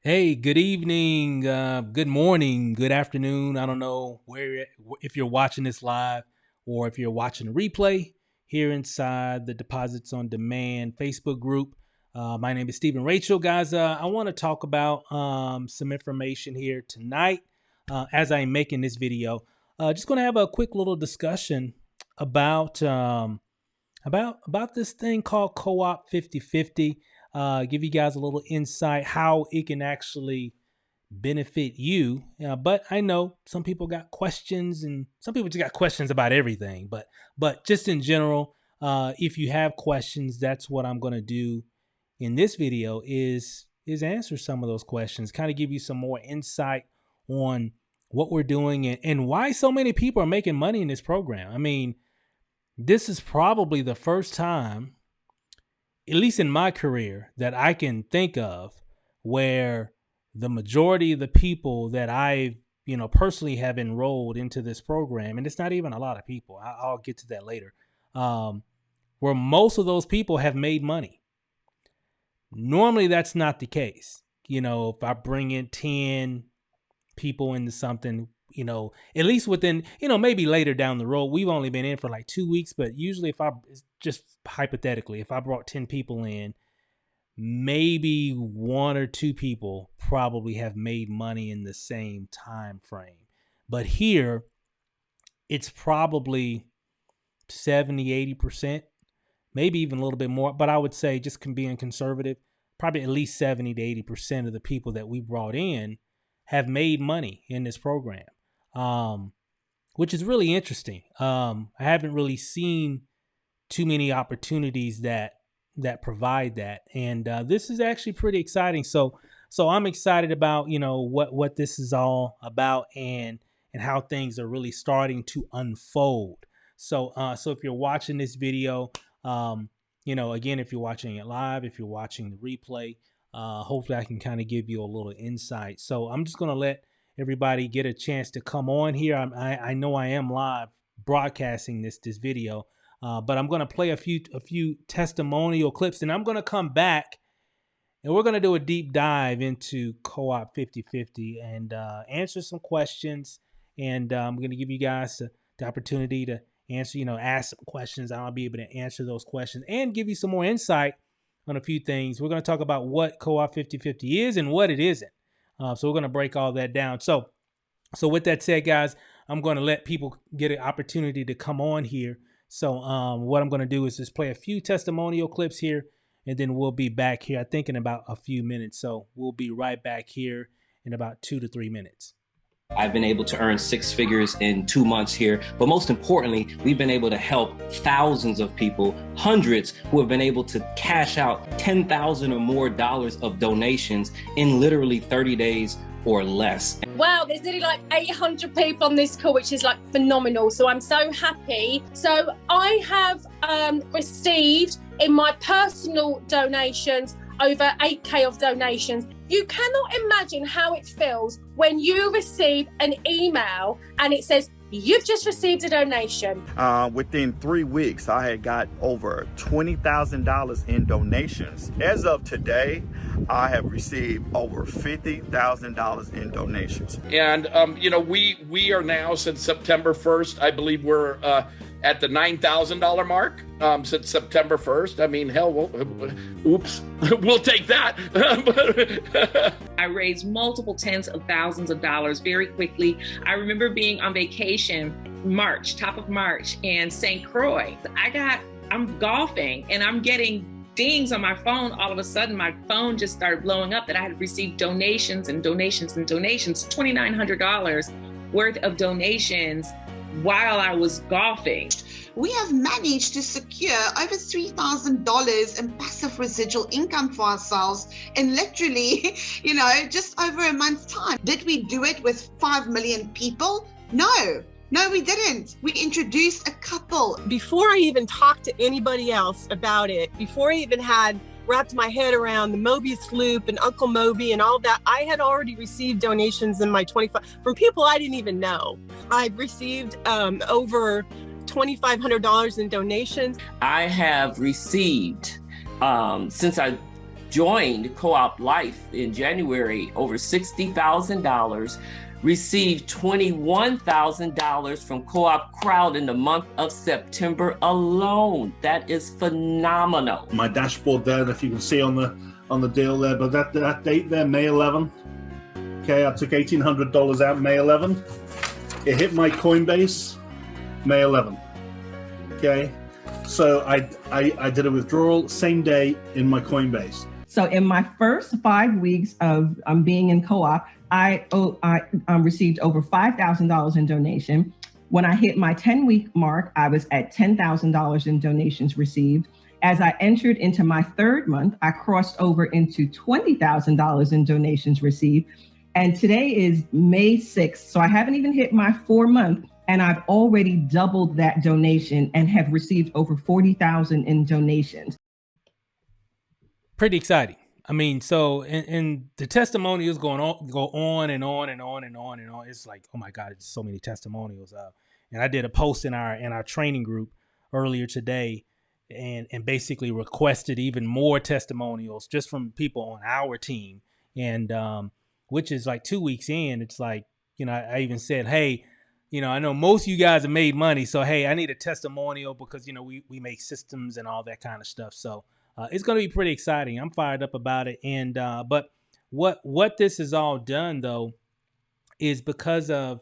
Hey, good evening, good morning, good afternoon. I don't know if you're watching this live or if you're watching the replay here inside the Deposits on Demand Facebook group. My name is Stephen Rachel, guys. I want to talk about some information here tonight as I'm making this video. Just going to have a quick little discussion about this thing called Co-op 5050. Give you guys a little insight how it can actually benefit you. But I know some people got questions, and some people just got questions about everything. But just in general, if you have questions, that's what I'm gonna do in this video is answer some of those questions, kind of give you some more insight on what we're doing and why so many people are making money in this program. I mean, this is probably the first time, at least in my career, that I can think of where the majority of the people that I, personally have enrolled into this program, and it's not even a lot of people. I'll get to that later. Where most of those people have made money. Normally, that's not the case. If I bring in 10 people into something, at least within, maybe later down the road, we've only been in for like 2 weeks, but usually if I just hypothetically, if I brought 10 people in, maybe one or two people probably have made money in the same time frame. But here it's probably 70-80%, maybe even a little bit more, but I would say, just being conservative, probably at least 70-80% of the people that we brought in have made money in this program, which is really interesting. I haven't really seen too many opportunities that provide that, and this is actually pretty exciting. So I'm excited about what this is all about, and how things are really starting to unfold. So if you're watching this video, again, if you're watching it live, if you're watching the replay, hopefully I can kind of give you a little insight. So I'm just going to let everybody get a chance to come on here. I know I am live broadcasting this video, but I'm going to play a few testimonial clips, and I'm going to come back and we're going to do a deep dive into Co-op 5050 and answer some questions. And I'm going to give you guys the opportunity to answer, ask some questions. I'll be able to answer those questions and give you some more insight on a few things. We're going to talk about what Co-op 5050 is and what it isn't. So we're going to break all that down. So with that said, guys, I'm going to let people get an opportunity to come on here. So what I'm going to do is just play a few testimonial clips here, and then we'll be back here, I think, in about a few minutes. So we'll be right back here in about 2 to 3 minutes. I've been able to earn 6 figures in 2 months here, but most importantly, we've been able to help thousands of people, hundreds, who have been able to cash out $10,000 or more of donations in literally 30 days or less. Wow, there's nearly like 800 people on this call, which is like phenomenal. So I'm so happy. So I have received in my personal donations over 8K of donations. You cannot imagine how it feels when you receive an email and it says, you've just received a donation. Within 3 weeks, I had got over $20,000 in donations. As of today, I have received over $50,000 in donations. And, we are now, since September 1st, I believe we're at the $9,000 mark since September 1st. I mean, hell, oops, we'll take that. I raised multiple tens of thousands of dollars very quickly. I remember being on vacation, top of March, in St. Croix. I'm golfing and I'm getting dings on my phone. All of a sudden, my phone just started blowing up that I had received donations and donations and donations, $2,900 worth of donations while I was golfing. We have managed to secure over $3,000 in passive residual income for ourselves in literally, just over a month's time. Did we do it with 5 million people? No, we didn't. We introduced a couple. Before I even talked to anybody else about it, before I even had wrapped my head around the Mobius Loop and Uncle Moby and all that, I had already received donations in my 25 from people I didn't even know. I've received over $2,500 in donations. I have received, since I joined Co-op Life in January, over $60,000, received $21,000 from CoopCrowd in the month of September alone. That is phenomenal. My dashboard there, if you can see on the deal there, but that date there, May 11. Okay, I took $1,800 out May 11. It hit my Coinbase May 11. Okay, so I did a withdrawal same day in my Coinbase. So in my first 5 weeks of being in co-op, I received over $5,000 in donation. When I hit my 10-week mark, I was at $10,000 in donations received. As I entered into my third month, I crossed over into $20,000 in donations received. And today is May 6th, so I haven't even hit my 4-month, and I've already doubled that donation and have received over $40,000 in donations. Pretty exciting. I mean, so and the testimonials go on and on and on and on and on. It's like, oh my God, it's so many testimonials. And I did a post in our training group earlier today, and basically requested even more testimonials just from people on our team, and which is like 2 weeks in. It's like, you know, I even said, hey, you know, I know most of you guys have made money, so hey, I need a testimonial because, you know, we make systems and all that kind of stuff. So it's going to be pretty exciting. I'm fired up about it. And but what this has all done, though, is because of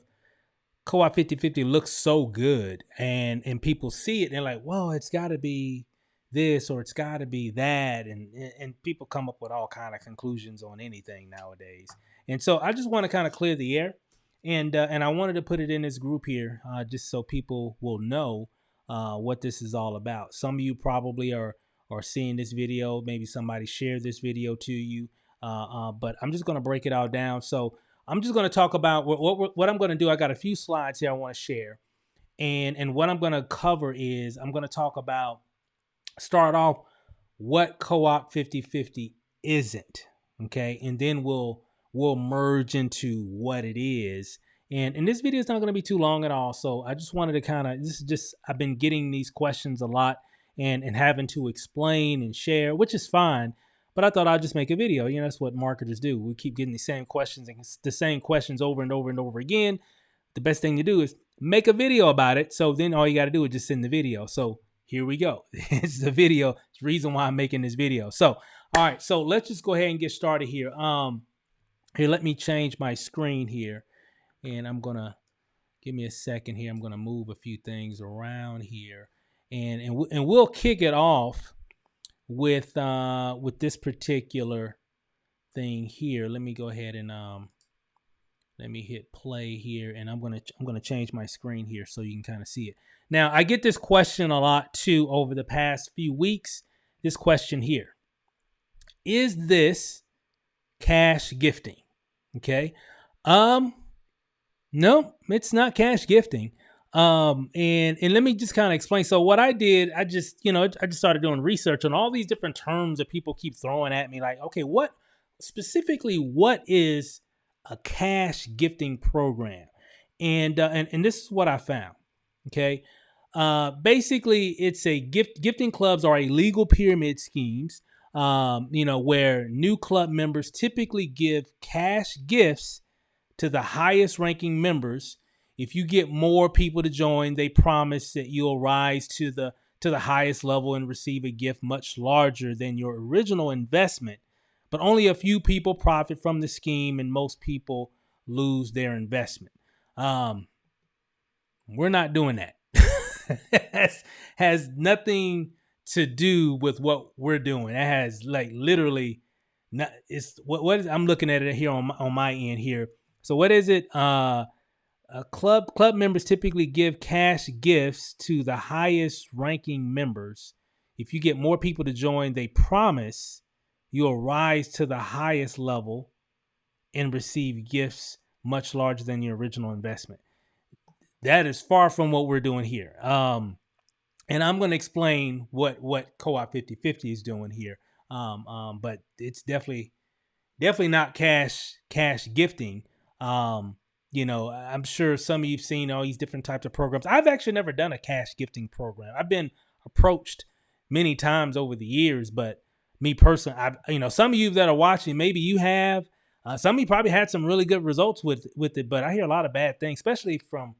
Co-op 5050 looks so good, and people see it and they're like, whoa, it's got to be this or it's got to be that. And people come up with all kind of conclusions on anything nowadays. And so I just want to kind of clear the air. And I wanted to put it in this group here just so people will know what this is all about. Some of you probably are seeing this video. Maybe somebody shared this video to you. But I'm just going to break it all down. So I'm just going to talk about what I'm going to do. I got a few slides here I want to share. And what I'm going to cover is I'm going to talk about, start off what Co-op 5050 isn't. Okay. And then we'll merge into what it is. And this video is not going to be too long at all. So I just wanted to kind of, this is just, I've been getting these questions a lot and having to explain and share, which is fine. But I thought I'd just make a video. You know, that's what marketers do. We keep getting the same questions and the same questions over and over and over again. The best thing to do is make a video about it. So then all you got to do is just send the video. So here we go. It's the video. It's the reason why I'm making this video. So, all right. So let's just go ahead and get started here. Here, let me change my screen here. And I'm going to, give me a second here. I'm going to move a few things around here. And we'll kick it off with this particular thing here. Let me go ahead and let me hit play here, and I'm gonna change my screen here so you can kind of see it. Now, I get this question a lot too over the past few weeks. This question here: is this cash gifting? Okay, no, it's not cash gifting. And let me just kind of explain. So what I did, I just started doing research on all these different terms that people keep throwing at me. Like, okay, what is a cash gifting program? And this is what I found. Okay. Basically it's a gifting clubs are illegal pyramid schemes, where new club members typically give cash gifts to the highest ranking members. If you get more people to join, they promise that you'll rise to the highest level and receive a gift much larger than your original investment. But only a few people profit from the scheme, and most people lose their investment. We're not doing that. has nothing to do with what we're doing. It has like literally not. It's what is, I'm looking at it here on my end here. So what is it? Club members typically give cash gifts to the highest ranking members. If you get more people to join, they promise you'll rise to the highest level and receive gifts much larger than your original investment. That is far from what we're doing here. And I'm going to explain what Co-op 5050 is doing here. But it's definitely not cash gifting. I'm sure some of you've seen all these different types of programs. I've actually never done a cash gifting program. I've been approached many times over the years, but me personally, some of you that are watching, maybe you have, some of you probably had some really good results with it, but I hear a lot of bad things, especially from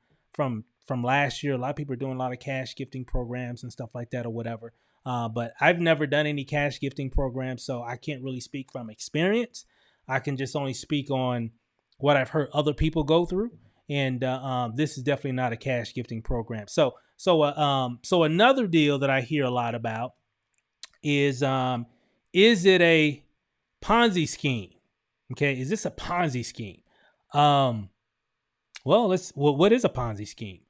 last year. A lot of people are doing a lot of cash gifting programs and stuff like that or whatever. But I've never done any cash gifting programs, so I can't really speak from experience. I can just only speak on what I've heard other people go through. And this is definitely not a cash gifting program. So another deal that I hear a lot about is it a Ponzi scheme? Okay, is this a Ponzi scheme? What is a Ponzi scheme?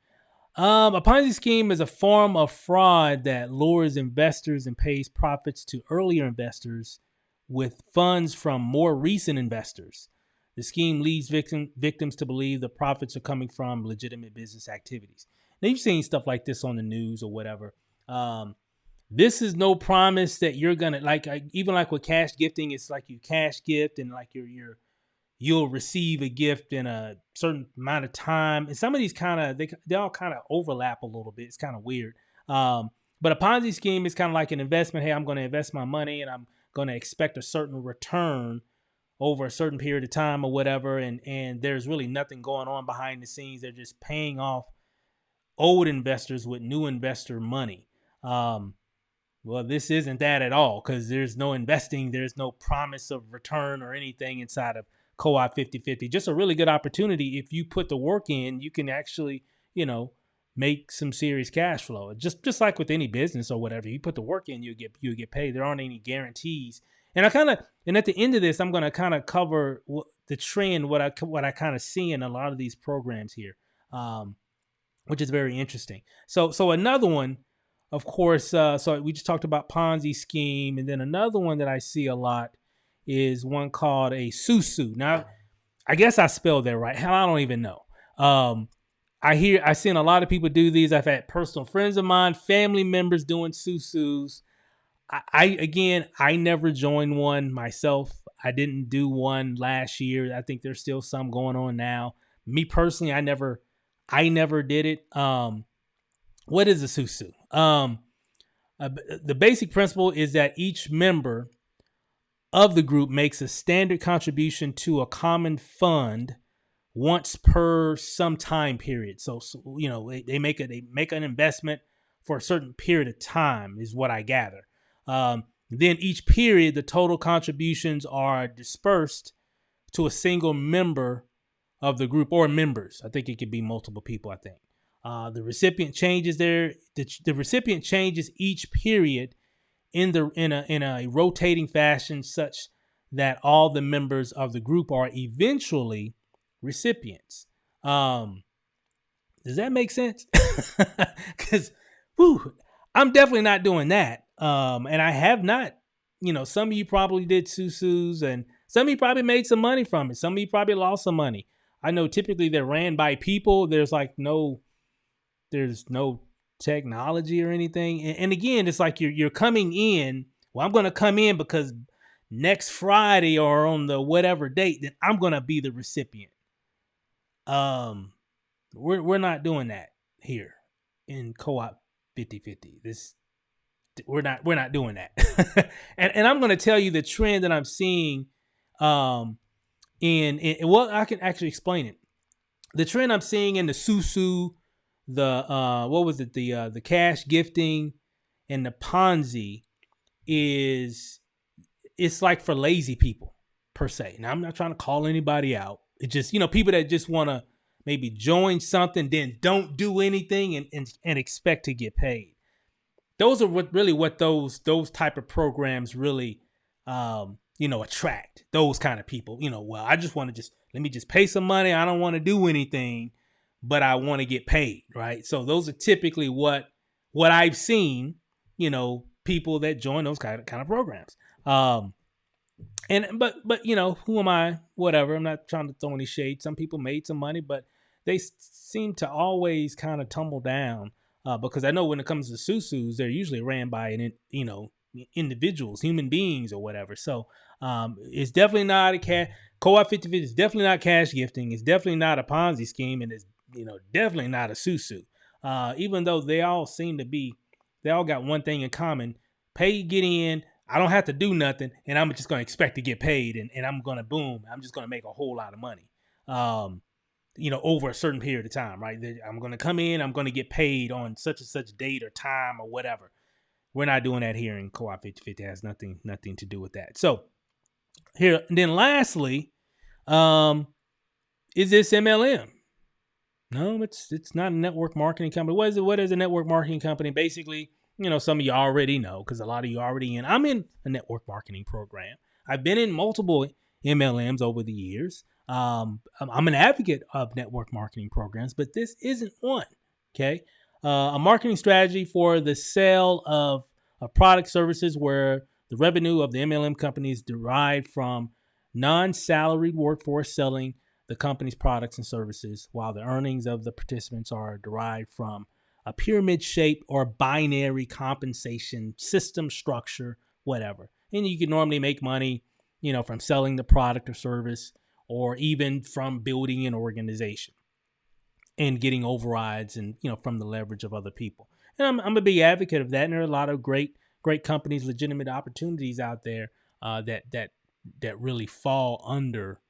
A Ponzi scheme is a form of fraud that lures investors and pays profits to earlier investors with funds from more recent investors. The scheme leads victims to believe the profits are coming from legitimate business activities. Now, you've seen stuff like this on the news or whatever. This is no promise that you're gonna even like with cash gifting. It's like you cash gift and like you'll receive a gift in a certain amount of time. And some of these they all kind of overlap a little bit. It's kind of weird. But a Ponzi scheme is kind of like an investment. Hey, I'm going to invest my money and I'm going to expect a certain return over a certain period of time or whatever. And there's really nothing going on behind the scenes. They're just paying off old investors with new investor money. Well, this isn't that at all, because there's no investing. There's no promise of return or anything inside of Co-op 5050. Just a really good opportunity. If you put the work in, you can actually, make some serious cash flow. Just like with any business or whatever, you put the work in, you get paid. There aren't any guarantees. And at the end of this, I'm going to kind of cover the trend, what I kind of see in a lot of these programs here, which is very interesting. So another one, of course, so we just talked about Ponzi scheme, and then another one that I see a lot is one called a SUSU. Now, I guess I spelled that right. Hell, I don't even know. I've seen a lot of people do these. I've had personal friends of mine, family members doing SUSUs. I never joined one myself. I didn't do one last year. I think there's still some going on now. Me personally, I never did it. What is a SUSU? The basic principle is that each member of the group makes a standard contribution to a common fund once per some time period. So they make an investment for a certain period of time, is what I gather. Then each period, the total contributions are dispersed to a single member of the group or members. I think it could be multiple people. I think the recipient changes the recipient changes each period in a rotating fashion, such that all the members of the group are eventually recipients. Does that make sense? Because I'm definitely not doing that. And I have not. Some of you probably did SUSUs, and some of you probably made some money from it. Some of you probably lost some money. I know typically they're ran by people. There's no technology or anything. And again, it's like you're coming in. Well, I'm going to come in because next Friday or on the whatever date, then I'm going to be the recipient. We're not doing that here in Co-op 5050. We're not doing that. and I'm going to tell you the trend that I'm seeing. Well, I can actually explain it. The trend I'm seeing in the SUSU, the cash gifting and the Ponzi it's like for lazy people per se. Now, I'm not trying to call anybody out. It's just, people that just want to maybe join something, then don't do anything and expect to get paid. Those are what those type of programs really, attract those kind of people. Well, I just want to let me just pay some money. I don't want to do anything, but I want to get paid, right? So those are typically what I've seen, people that join those kind of programs. But who am I? Whatever. I'm not trying to throw any shade. Some people made some money, but they seem to always kind of tumble down because I know when it comes to SUSUs, they're usually ran by individuals, human beings or whatever. So it's definitely not a Co-op 5050 is definitely not cash gifting. It's definitely not a Ponzi scheme, and it's definitely not a SUSU. Even though they all got one thing in common: get in, I don't have to do nothing, and I'm just going to expect to get paid, and I'm going to boom. I'm just going to make a whole lot of money, over a certain period of time, right? I'm going to come in, I'm going to get paid on such and such date or time or whatever. We're not doing that here in Co-op 5050. It has nothing to do with that. So here, and then lastly, is this MLM? No, it's not a network marketing company. What is a network marketing company? Basically, some of you already know because a lot of you already in. I'm in a network marketing program. I've been in multiple MLMs over the years. I'm an advocate of network marketing programs, but this isn't one. Okay, a marketing strategy for the sale of product services where the revenue of the MLM company is derived from non-salaried workforce selling the company's products and services, while the earnings of the participants are derived from a pyramid shape or binary compensation system structure, whatever. And you can normally make money, from selling the product or service, or even from building an organization and getting overrides and, from the leverage of other people. And I'm a big advocate of that. And there are a lot of great companies, legitimate opportunities out there that really fall under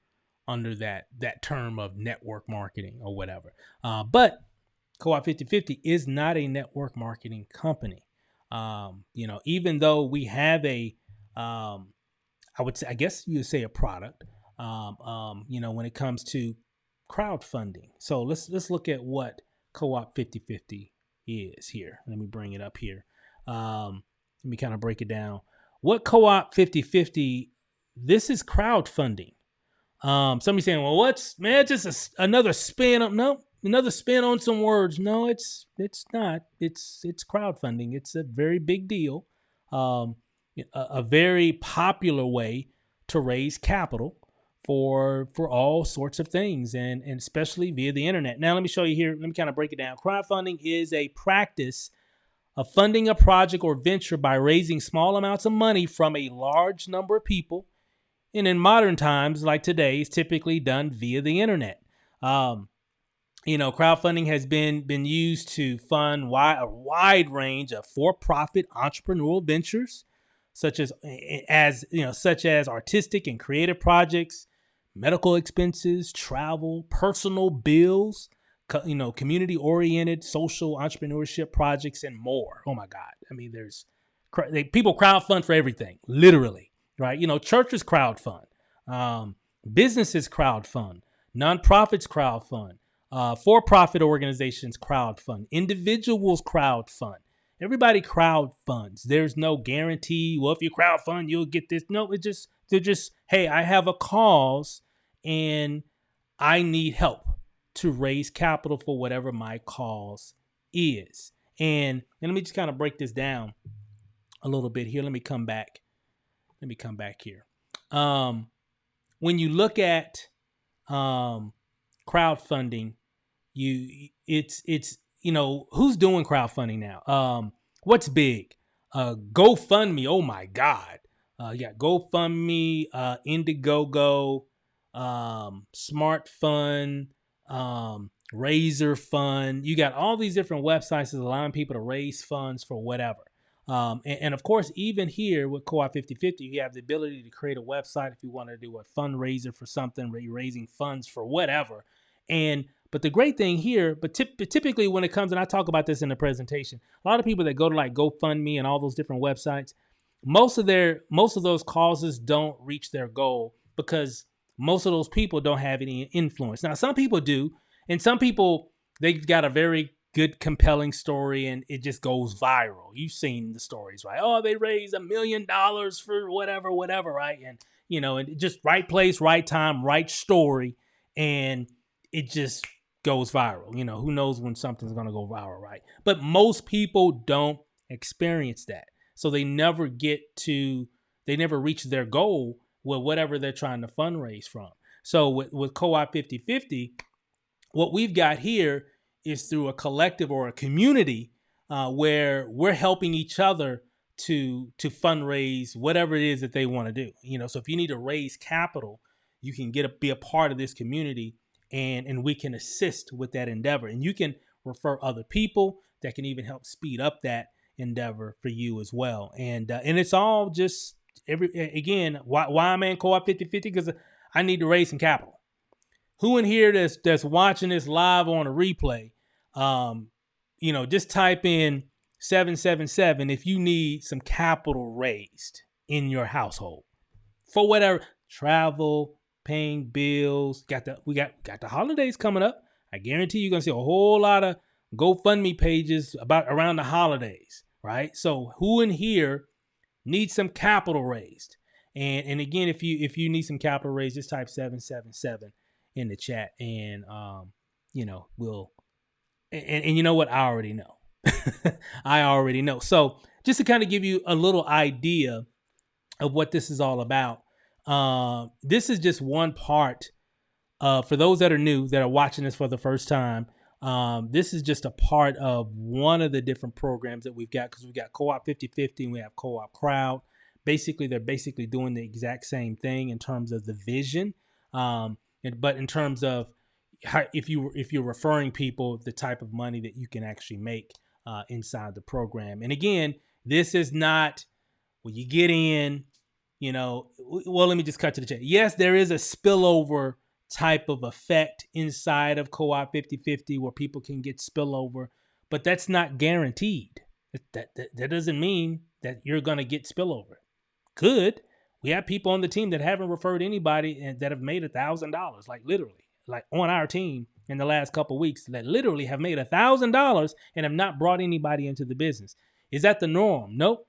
that term of network marketing or whatever. But Co-op 5050 is not a network marketing company. Even though we have I guess you would say a product, when it comes to crowdfunding. So let's look at what Co-op 5050 is here. Let me bring it up here. Let me kind of break it down. What Co-op 5050, this is crowdfunding. Somebody saying, well, what's just another spin on, no, another spin on some words. No, it's not. It's crowdfunding. It's a very big deal. A very popular way to raise capital for all sorts of things, and especially via the internet. Now, let me show you here. Let me kind of break it down. Crowdfunding is a practice of funding a project or venture by raising small amounts of money from a large number of people. And in modern times, like today, it's typically done via the internet. Crowdfunding has been used to fund a wide range of for-profit entrepreneurial ventures, such as artistic and creative projects, medical expenses, travel, personal bills, community-oriented social entrepreneurship projects, and more. Oh my God! I mean, people crowdfund for everything, literally. Right, churches crowdfund, businesses crowdfund, nonprofits crowdfund, for-profit organizations crowdfund, individuals crowdfund. Everybody crowdfunds. There's no guarantee. Well, if you crowdfund, you'll get this. No, they're just, hey, I have a cause and I need help to raise capital for whatever my cause is. And let me just kind of break this down a little bit here. Let me come back here. When you look at crowdfunding, it's who's doing crowdfunding now? What's big? GoFundMe. Oh my God. GoFundMe, Indiegogo, Smart Fund, Razor Fund. You got all these different websites that allowing people to raise funds for whatever. And of course, even here with Co-op 5050, you have the ability to create a website if you want to do a fundraiser for something, where you're raising funds for whatever. But the great thing here, typically when it comes, and I talk about this in the presentation, a lot of people that go to like GoFundMe and all those different websites, most of those causes don't reach their goal because most of those people don't have any influence. Now, some people do, and some people, they've got a very good, compelling story, and it just goes viral. You've seen the stories, right? Oh, they raised $1 million for whatever, right? And, and just right place, right time, right story. And it just goes viral. Who knows when something's going to go viral, right? But most people don't experience that. So they never reach their goal with whatever they're trying to fundraise from. So with Co-op 5050, what we've got here is through a collective or a community where we're helping each other to fundraise whatever it is that they want to do. So if you need to raise capital, you can be a part of this community, and we can assist with that endeavor. And you can refer other people that can even help speed up that endeavor for you as well. And it's all just why I'm in Co-op 5050, because I need to raise some capital. Who in here that's watching this live on a replay, just type in 777 if you need some capital raised in your household for whatever, travel, paying bills. We got the holidays coming up. I guarantee you're gonna see a whole lot of GoFundMe pages around the holidays, right? So who in here needs some capital raised? And again, if you need some capital raised, just type 777 in the chat, and we'll. And you know what? I already know. I already know. So just to kind of give you a little idea of what this is all about, this is just one part. For those that are new, that are watching this for the first time, this is just a part of one of the different programs that we've got, because we've got Co-op 5050 and we have CoopCrowd. Basically, they're basically doing the exact same thing in terms of the vision, but in terms of if you're referring people, the type of money that you can actually make inside the program. And again, this is not when you get in, well, let me just cut to the chase. Yes, there is a spillover type of effect inside of Co-op 5050 where people can get spillover, but that's not guaranteed. That doesn't mean that you're going to get spillover. Could. We have people on the team that haven't referred anybody and that have made $1,000, like literally, like on our team in the last couple of weeks, that literally have made $1,000 and have not brought anybody into the business. Is that the norm? Nope,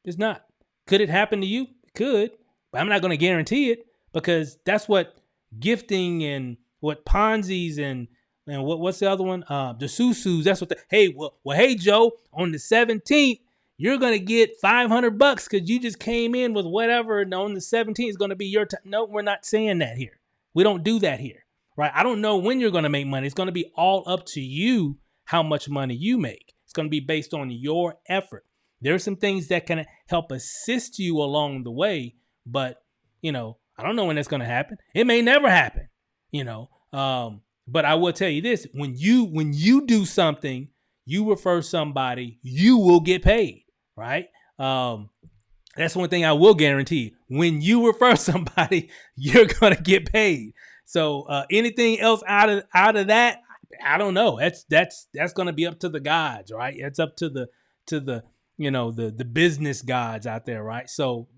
it's not. Could it happen to you? It could, but I'm not going to guarantee it, because that's what gifting and what Ponzi's and what's the other one? The SUSUs. That's what hey Joe, on the 17th, you're going to get $500 because you just came in with whatever. And on the 17th is going to be your time. No, we're not saying that here. We don't do that here, right? I don't know when you're going to make money. It's going to be all up to you how much money you make. It's going to be based on your effort. There are some things that can help assist you along the way, but I don't know when that's going to happen. It may never happen, but I will tell you this: when you do something, you refer somebody, you will get paid, right? That's one thing I will guarantee. When you refer somebody, you're going to get paid. So anything else out of that, I don't know. That's going to be up to the gods, right? It's up to the the business gods out there, right? So,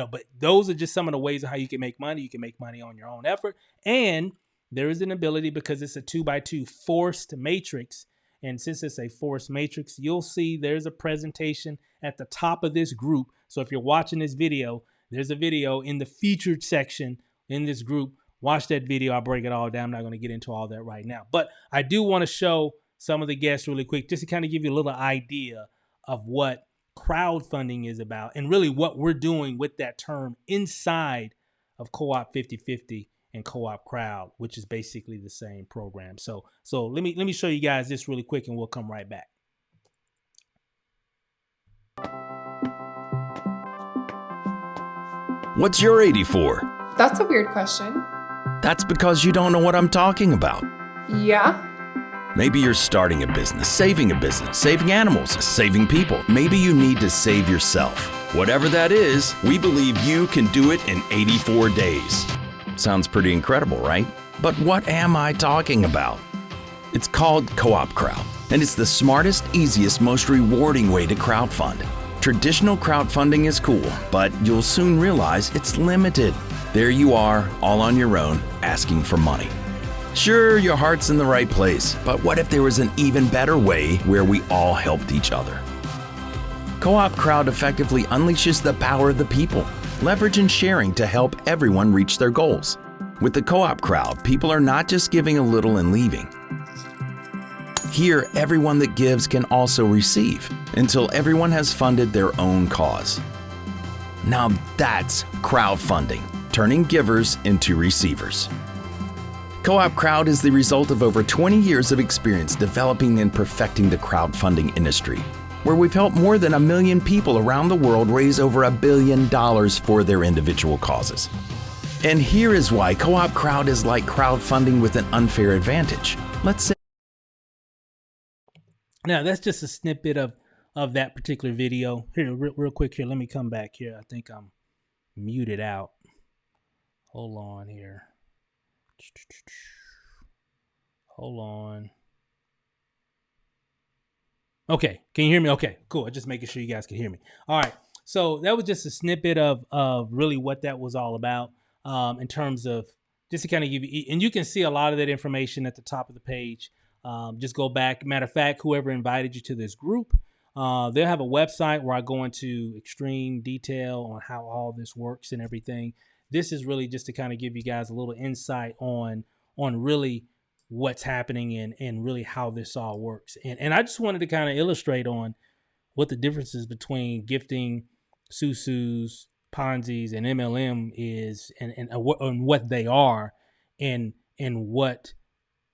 but those are just some of the ways of how you can make money. You can make money on your own effort, and there is an ability, because it's a 2x2 forced matrix. And since it's a forced matrix, you'll see there's a presentation at the top of this group. So if you're watching this video, there's a video in the featured section in this group. Watch that video. I'll break it all down. I'm not going to get into all that right now, but I do want to show some of the guests really quick, just to kind of give you a little idea of what crowdfunding is about, and really what we're doing with that term inside of Co-op 5050 and CoopCrowd, which is basically the same program. So let me show you guys this really quick, and we'll come right back. What's your 84? That's a weird question. That's because you don't know what I'm talking about. Yeah. Maybe you're starting a business, saving animals, saving people. Maybe you need to save yourself. Whatever that is, we believe you can do it in 84 days. Sounds pretty incredible, right? But what am I talking about? It's called CoopCrowd, and it's the smartest, easiest, most rewarding way to crowdfund. Traditional crowdfunding is cool, but you'll soon realize it's limited. There you are, all on your own, asking for money. Sure, your heart's in the right place, but what if there was an even better way where we all helped each other? CoopCrowd effectively unleashes the power of the people, leverage and sharing to help everyone reach their goals. With the CoopCrowd, people are not just giving a little and leaving. Here, everyone that gives can also receive, until everyone has funded their own cause. Now that's crowdfunding, turning givers into receivers. CoopCrowd is the result of over 20 years of experience developing and perfecting the crowdfunding industry, where we've helped more than 1 million people around the world raise over $1 billion for their individual causes. And here is why CoopCrowd is like crowdfunding with an unfair advantage. Let's say. Now, that's just a snippet of of that particular video. Here, real quick here. Let me come back here. I think I'm muted out. Hold on here. Hold on. Okay, can you hear me? Okay, cool. Just making sure you guys can hear me. All right. So that was just a snippet of really what that was all about, in terms of just to kind of give you, and you can see a lot of that information at the top of the page. Just go back. Matter of fact, whoever invited you to this group, they'll have a website where I go into extreme detail on how all this works and everything. This is really just to kind of give you guys a little insight on really what's happening and really how this all works. And I just wanted to kind of illustrate on what the differences between gifting, SUSUs, Ponzi's, and MLM is, and what they are, and what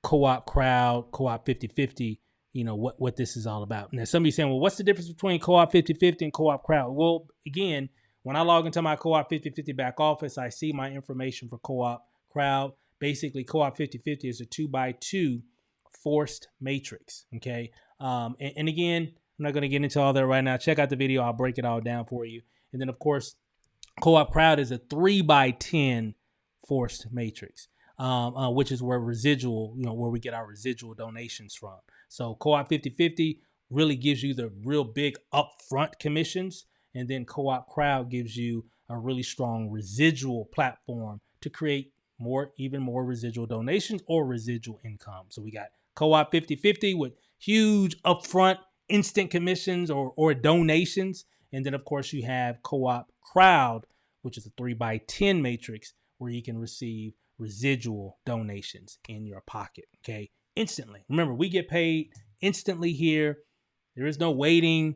CoopCrowd, Coop5050, what this is all about. Now, somebody's saying, well, what's the difference between Coop5050 and CoopCrowd? Well, again, when I log into my Coop5050 back office, I see my information for CoopCrowd. Basically, Coop5050 is a 2x2 forced matrix. Okay. And again, I'm not going to get into all that right now. Check out the video. I'll break it all down for you. And then, of course, CoopCrowd is a 3x10 forced matrix, which is where residual, where we get our residual donations from. So Coop5050 really gives you the real big upfront commissions. And then CoopCrowd gives you a really strong residual platform to create even more residual donations or residual income. So we got Coop5050 with huge upfront instant commissions or donations. And then, of course, you have CoopCrowd, which is a 3x10 matrix where you can receive residual donations in your pocket. Okay. Instantly. Remember, we get paid instantly here. There is no waiting.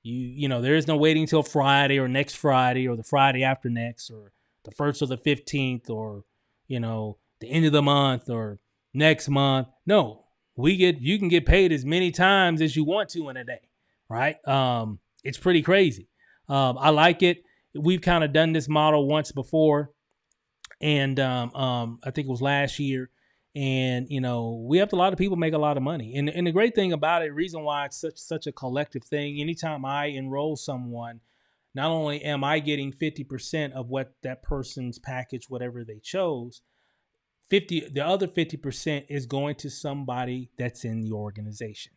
There is no waiting till Friday or next Friday or the Friday after next or the 1st or the 15th or, the end of the month or next month. No, you can get paid as many times as you want to in a day, right? It's pretty crazy. I like it. We've kind of done this model once before, and I think it was last year. And we helped a lot of people make a lot of money. And the great thing about it, reason why it's such a collective thing. Anytime I enroll someone, not only am I getting 50% of what that person's package, whatever they chose, the other 50% is going to somebody that's in the organization.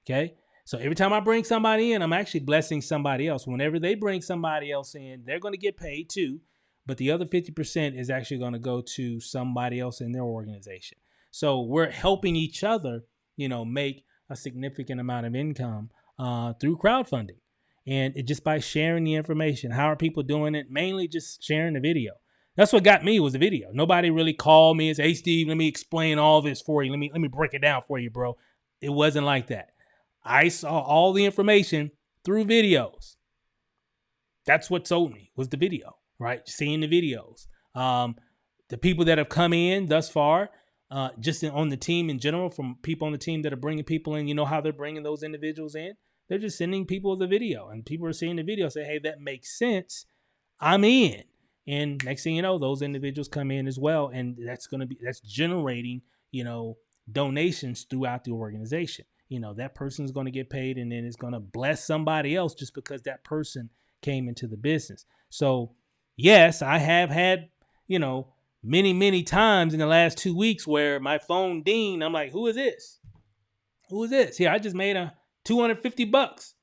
Okay. So every time I bring somebody in, I'm actually blessing somebody else. Whenever they bring somebody else in, they're going to get paid too. But the other 50% is actually going to go to somebody else in their organization. So we're helping each other, make a significant amount of income through crowdfunding. And just by sharing the information. How are people doing it? Mainly just sharing the video. That's what got me was the video. Nobody really called me and said, hey, Steve, let me explain all this for you. Let me break it down for you, bro. It wasn't like that. I saw all the information through videos. That's what sold me was the video, right? Seeing the videos. The people that have come in thus far, just on the team in general, from people on the team that are bringing people in, how they're bringing those individuals in. They're just sending people the video, and people are seeing the video, say, hey, that makes sense. I'm in. And next thing you know, those individuals come in as well. And that's generating, donations throughout the organization. That person's going to get paid, and then it's going to bless somebody else just because that person came into the business. So yes, I have had, many, many times in the last 2 weeks where my phone dinged. I'm like, who is this? Who is this? Here, I just made $250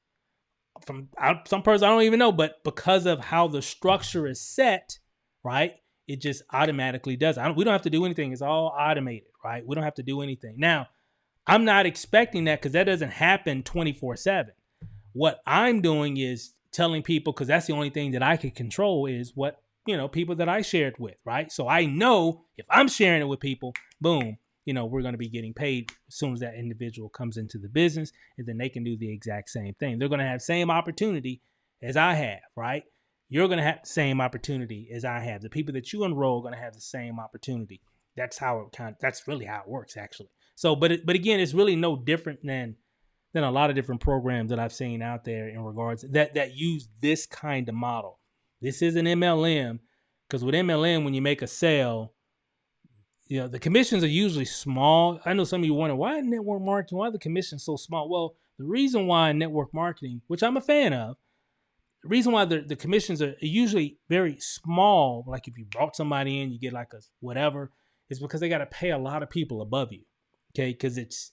from some person I don't even know, but because of how the structure is set, right, it just automatically does. We don't have to do anything. It's all automated, right? We don't have to do anything. Now, I'm not expecting that because that doesn't happen 24/7. What I'm doing is telling people, because that's the only thing that I can control, is what, people that I shared with, right? So I know if I'm sharing it with people, boom, we're going to be getting paid as soon as that individual comes into the business, and then they can do the exact same thing. They're going to have same opportunity as I have, right? You're going to have the same opportunity as I have. The people that you enroll are going to have the same opportunity. That's really how it works, actually. So, but again, it's really no different than a lot of different programs that I've seen out there in regards that use this kind of model. This is an MLM, because with MLM, when you make a sale, the commissions are usually small. I know some of you wonder, why in network marketing, why are the commissions so small? Well, The reason why network marketing, which I'm a fan of, the reason why the commissions are usually very small, like if you brought somebody in, you get like a whatever, is because they got to pay a lot of people above you, okay? Because it's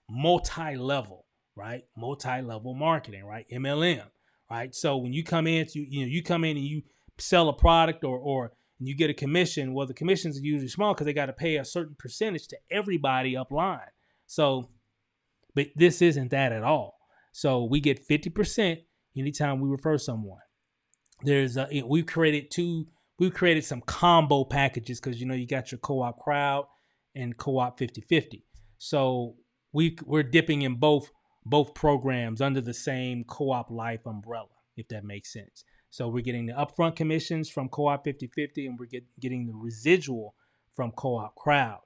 multi-level, right? Multi-level marketing, right? MLM, right? So when you come in, you come in and you sell a product or you get a commission. Well, the commissions are usually small because they got to pay a certain percentage to everybody upline. So, but this isn't that at all. So we get 50% anytime we refer someone. We've created some combo packages because you got your CoopCrowd and Coop5050. So we're dipping in both programs under the same Co-op Life umbrella, if that makes sense. So we're getting the upfront commissions from Coop5050 and we're getting the residual from CoopCrowd.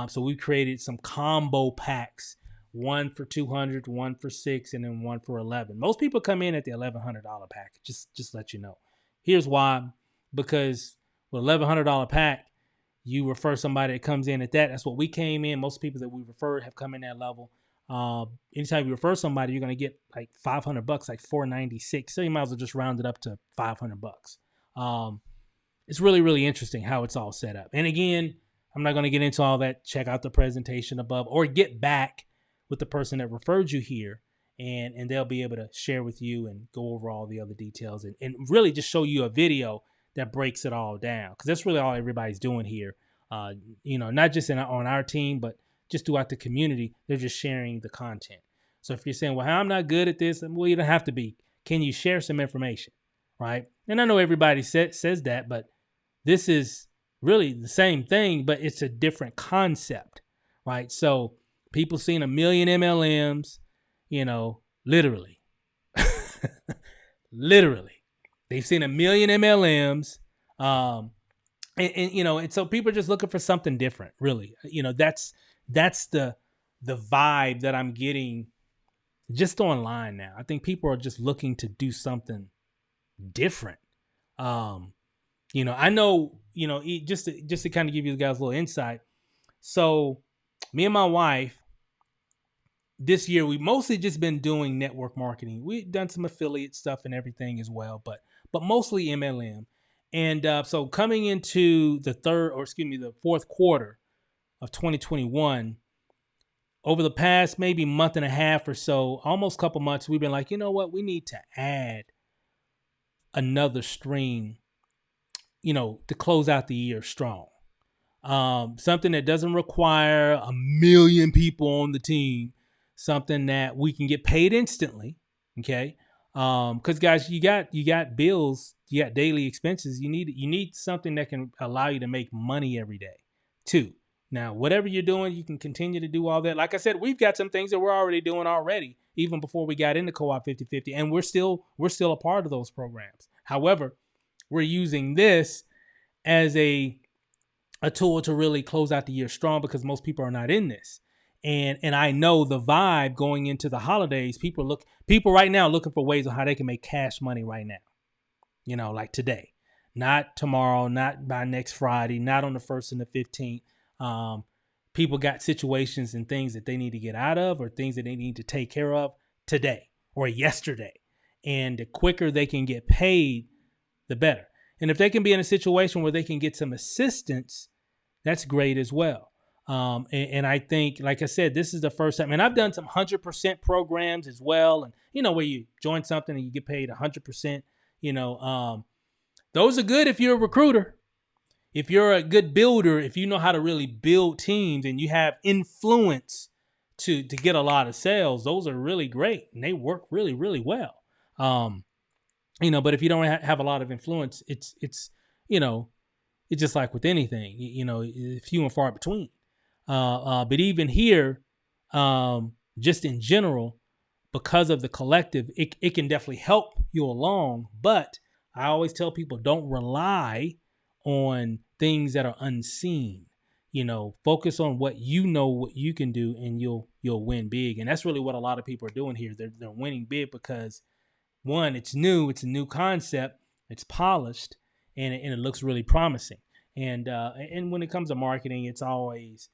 So we created some combo packs, one for $200, one for $600, and then one for $11. Most people come in at the $1,100 package. Just let you know. Here's why: because with $1,100 pack, you refer somebody that comes in at that. That's what we came in. Most people that we refer have come in that level. Anytime you refer somebody, you're gonna get like $500, like $496. So you might as well just round it up to $500. It's really, really interesting how it's all set up. And again, I'm not gonna get into all that. Check out the presentation above, or get back with the person that referred you here, and they'll be able to share with you and go over all the other details and really just show you a video that breaks it all down, because that's really all everybody's doing here. Not just on our team, but just throughout the community. They're just sharing the content. So if you're saying, well, I'm not good at this, well, you don't have to be. Can you share some information, right? And I know everybody says that, but this is really the same thing, but it's a different concept, right? So people seen 1 million MLMs, literally. Literally. They've seen 1 million MLMs. And so people are just looking for something different, really. That's the vibe that I'm getting just online now. I think people are just looking to do something different. I know, just to kind of give you guys a little insight. So me and my wife, this year, we mostly just been doing network marketing. We've done some affiliate stuff and everything as well, but mostly MLM. And so coming into the fourth quarter of 2021, over the past maybe month and a half or so, almost couple months, we've been like, you know what, we need to add another stream, to close out the year strong. Something that doesn't require 1 million people on the team, something that we can get paid instantly. Okay. Because guys, you got bills, you got daily expenses. You need something that can allow you to make money every day too. Now, whatever you're doing, you can continue to do all that. Like I said, we've got some things that we're already doing already, even before we got into Coop5050, and we're still a part of those programs. However, we're using this as a tool to really close out the year strong, because most people are not in this. And I know the vibe going into the holidays, people right now looking for ways on how they can make cash money right now. Like today, not tomorrow, not by next Friday, not on the 1st and the 15th. People got situations and things that they need to get out of, or things that they need to take care of today or yesterday. And the quicker they can get paid, the better. And if they can be in a situation where they can get some assistance, that's great as well. And I think, like I said, this is the first time, and I've done some 100% programs as well. And, where you join something and you get paid 100%, those are good if you're a recruiter. If you're a good builder, if you know how to really build teams and you have influence to get a lot of sales, those are really great and they work really, really well. But if you don't have a lot of influence, it's just like with anything, few and far between. But even here, just in general, because of the collective, it can definitely help you along. But I always tell people, don't rely on things that are unseen. Focus on what what you can do, and you'll win big. And that's really what a lot of people are doing here. They're winning big because, one, it's new, it's a new concept, it's polished, and it looks really promising. And when it comes to marketing, it's always,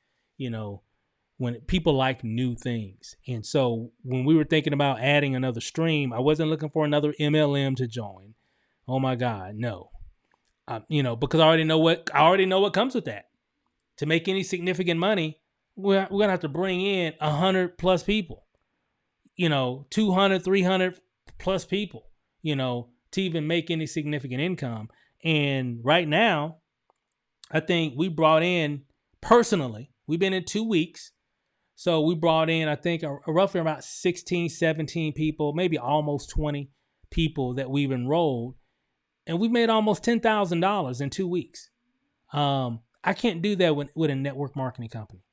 when people like new things. And so when we were thinking about adding another stream, I wasn't looking for another MLM to join. Oh my God, no. Because I already know what comes with that. To make any significant money, we're gonna have to bring in 100 plus people, 200, 300 plus people, to even make any significant income. And right now, I think we brought in, personally, we've been in 2 weeks. So we brought in, I think, roughly about 16, 17 people, maybe almost 20 people that we've enrolled. And we've made almost $10,000 in 2 weeks. I can't do that with a network marketing company.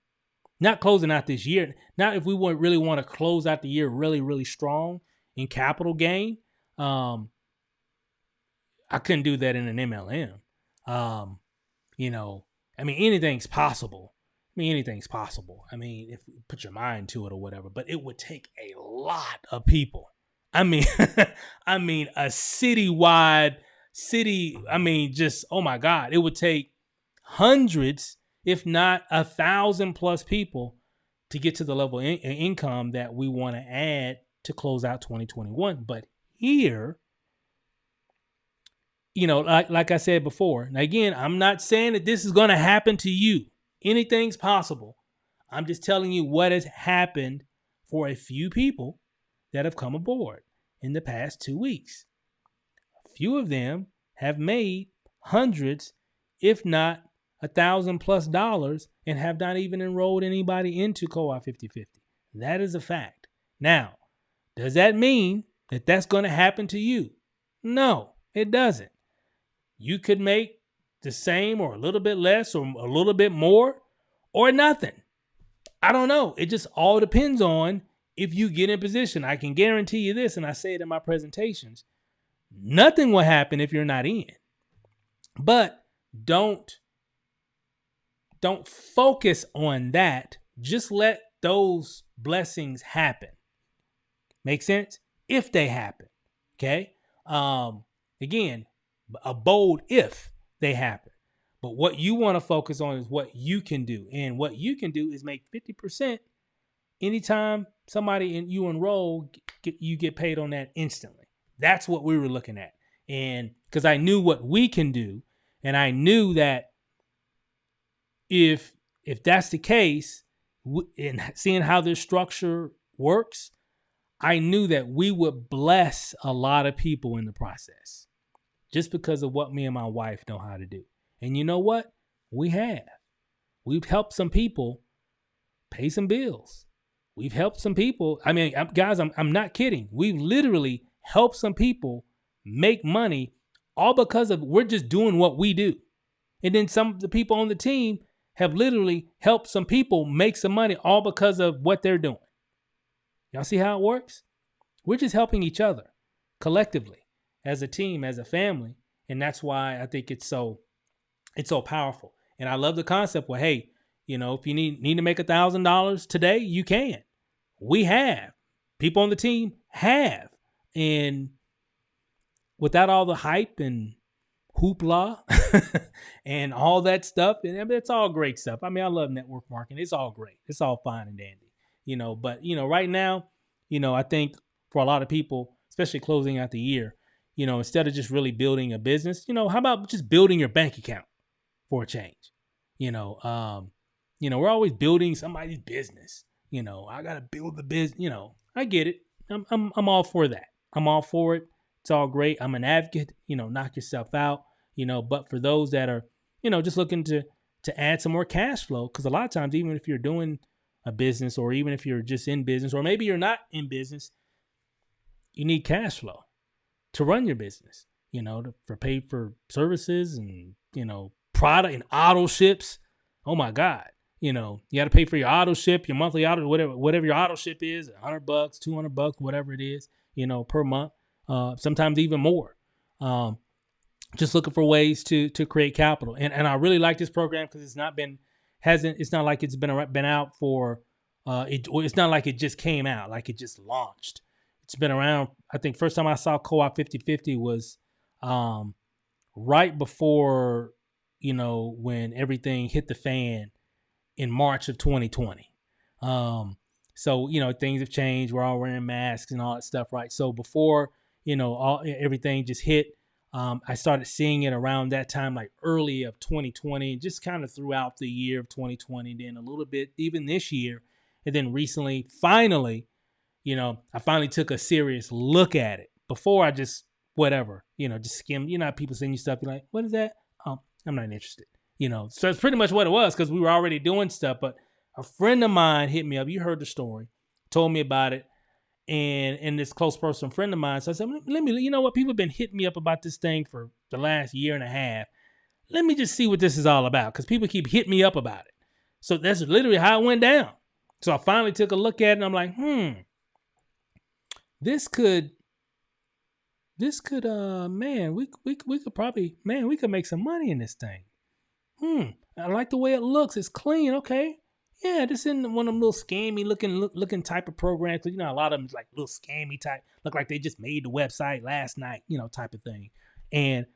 Not closing out this year. Not if we really want to close out the year really, really strong in capital gain. I couldn't do that in an MLM. Anything's possible. Anything's possible. If you put your mind to it or whatever, but it would take a lot of people. A citywide city. Oh my God, it would take hundreds, if not 1,000 plus people to get to the level of income that we want to add to close out 2021. But here, like I said before, now again, I'm not saying that this is going to happen to you. Anything's possible. I'm just telling you what has happened for a few people that have come aboard in the past 2 weeks. A few of them have made hundreds, if not $1,000+ and have not even enrolled anybody into Co-op 5050. That is a fact. Now, does that mean that that's going to happen to you? No, it doesn't. You could make the same or a little bit less or a little bit more or nothing. I don't know. It just all depends on if you get in position. I can guarantee you this, and I say it in my presentations. Nothing will happen if you're not in. But don't focus on that. Just let those blessings happen. Make sense? If they happen. Okay? Again, a bold if they happen. But what you want to focus on is what you can do. And what you can do is make 50% anytime somebody you enroll, you get paid on that instantly. That's what we were looking at. And because I knew what we can do, and I knew that if that's the case, and seeing how this structure works, I knew that we would bless a lot of people in the process just because of what me and my wife know how to do. And you know what? We have. We've helped some people pay some bills. We've helped some people. Guys, I'm not kidding. We've literally helped some people make money all because of we're just doing what we do. And then some of the people on the team have literally helped some people make some money all because of what they're doing. Y'all see how it works? We're just helping each other collectively as a team, as a family. And that's why I think it's so powerful. And I love the concept where, hey, if you need to make $1,000 today, you can. We have. People on the team have. And without all the hype and hoopla and all that stuff, and it's all great stuff. I love network marketing. It's all great. It's all fine and dandy. But right now, I think for a lot of people, especially closing out the year, instead of just really building a business, how about just building your bank account for a change? We're always building somebody's business. I got to build the business, I get it. I'm all for that. I'm all for it. It's all great. I'm an advocate, knock yourself out, but for those that are, just looking to add some more cash flow, because a lot of times, even if you're doing a business or even if you're just in business, or maybe you're not in business, you need cash flow to run your business, for pay for services and, product and auto ships. Oh my God. You got to pay for your auto ship, your monthly auto, whatever your auto ship is, $100, $200, whatever it is, per month, sometimes even more. Just looking for ways to create capital. And I really like this program because it's not like it's been out for, it's not like it just came out, like it just launched. It's been around. I think first time I saw Co-op 5050 was right before, when everything hit the fan in March of 2020. So, things have changed. We're all wearing masks and all that stuff, right? So before, everything just hit, I started seeing it around that time, like early of 2020, just kind of throughout the year of 2020, then a little bit even this year. And then recently, finally, I finally took a serious look at it. Before I just, whatever, just skim, how people send you stuff. You're like, what is that? Oh, I'm not interested. So it's pretty much what it was, because we were already doing stuff. But a friend of mine hit me up. You heard the story, told me about it. And this close person friend of mine. So I said, let me, you know what? People have been hitting me up about this thing for the last year and a half. Let me just see what this is all about, because people keep hitting me up about it. So that's literally how it went down. So I finally took a look at it and I'm like, this could, man, we could probably, man, we could make some money in this thing. I like the way it looks. It's clean. Okay. Yeah, this isn't one of them little scammy looking type of programs. A lot of them is like little scammy type, look like they just made the website last night, type of thing.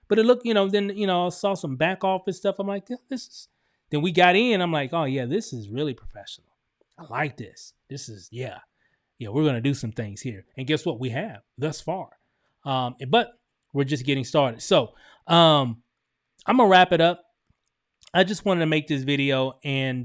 But it looked, then, I saw some back office stuff. I'm like, then we got in. I'm like, oh yeah, this is really professional. I like this. This is, yeah, we're going to do some things here. And guess what? We have thus far. But we're just getting started. So I'm going to wrap it up. I just wanted to make this video and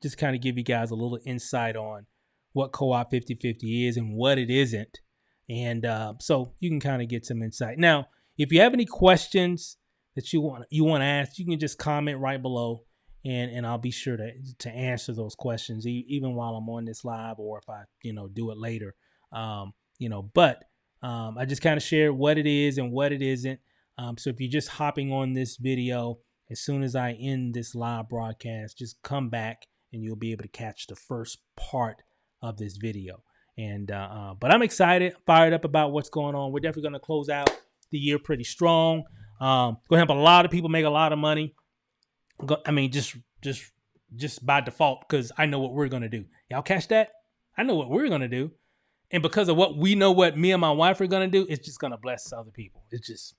just kind of give you guys a little insight on what Co-op 5050 is and what it isn't. And so you can kind of get some insight. Now, if you have any questions that you want to ask, you can just comment right below, and I'll be sure to answer those questions, even while I'm on this live, or if I do it later. But I just kind of share what it is and what it isn't. So if you're just hopping on this video, as soon as I end this live broadcast, just come back and you'll be able to catch the first part of this video. And but I'm excited, fired up about what's going on. We're definitely going to close out the year pretty strong. Going to help a lot of people make a lot of money. I mean, just by default, because I know what we're going to do. Y'all catch that? I know what we're going to do. And because of what we know, what me and my wife are going to do, it's just going to bless other people. It's just,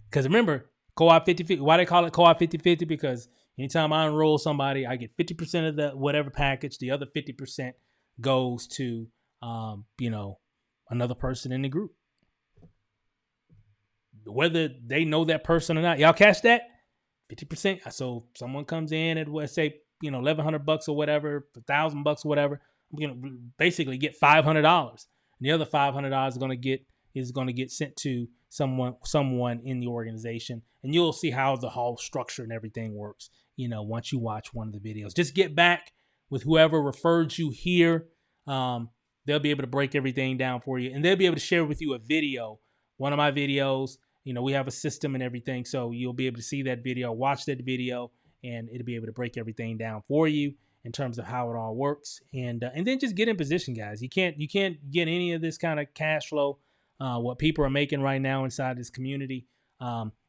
because remember, Co-op 5050, why they call it Co-op 5050? Because anytime I enroll somebody, I get 50% of the whatever package. The other 50% goes to, another person in the group. Whether they know that person or not. Y'all catch that? 50%. So someone comes in at, let's say, $1,100 or whatever, $1,000 or whatever. I'm going to basically get $500. And the other $500 is going to get sent to someone in the organization. And you'll see how the whole structure and everything works, once you watch one of the videos. Just get back with whoever referred you here. They'll be able to break everything down for you, and they'll be able to share with you a video, one of my videos. We have a system and everything, so you'll be able to see that video, watch that video, and it'll be able to break everything down for you in terms of how it all works. And then just get in position, guys. You can't get any of this kind of cash flow, what people are making right now inside this community,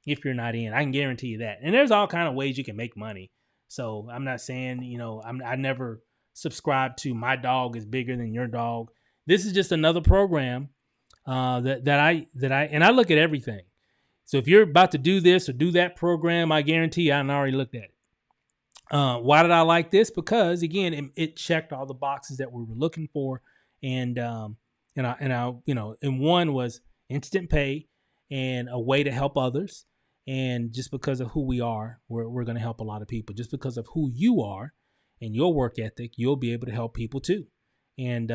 if you're not in. I can guarantee you that. And there's all kind of ways you can make money. So I'm not saying, I never subscribe to my dog is bigger than your dog. This is just another program that I look at everything. So if you're about to do this or do that program, I guarantee you I already looked at it. Why did I like this? Because again, it checked all the boxes that we were looking for, and one was instant pay and a way to help others. And just because of who we are, we're going to help a lot of people. Just because of who you are and your work ethic, you'll be able to help people too. And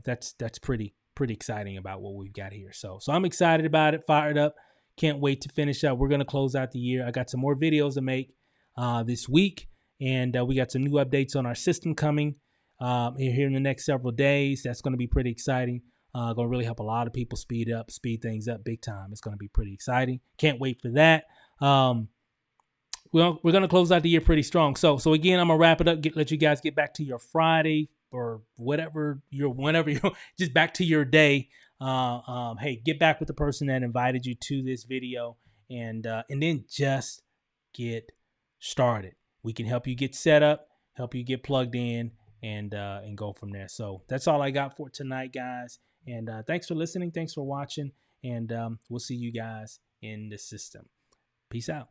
that's pretty exciting about what we've got here. So I'm excited about it, fired up. Can't wait to finish up. We're going to close out the year. I got some more videos to make this week, and we got some new updates on our system coming here in the next several days. That's going to be pretty exciting. Going to really help a lot of people speed things up big time. It's going to be pretty exciting. Can't wait for that. We're going to close out the year pretty strong. So again, I'm going to wrap it up, let you guys get back to your Friday or whenever you're just back to your day. Hey, get back with the person that invited you to this video, and then just get started. We can help you get set up, help you get plugged in, and go from there. So that's all I got for tonight, guys. And thanks for listening. Thanks for watching. And we'll see you guys in the system. Peace out.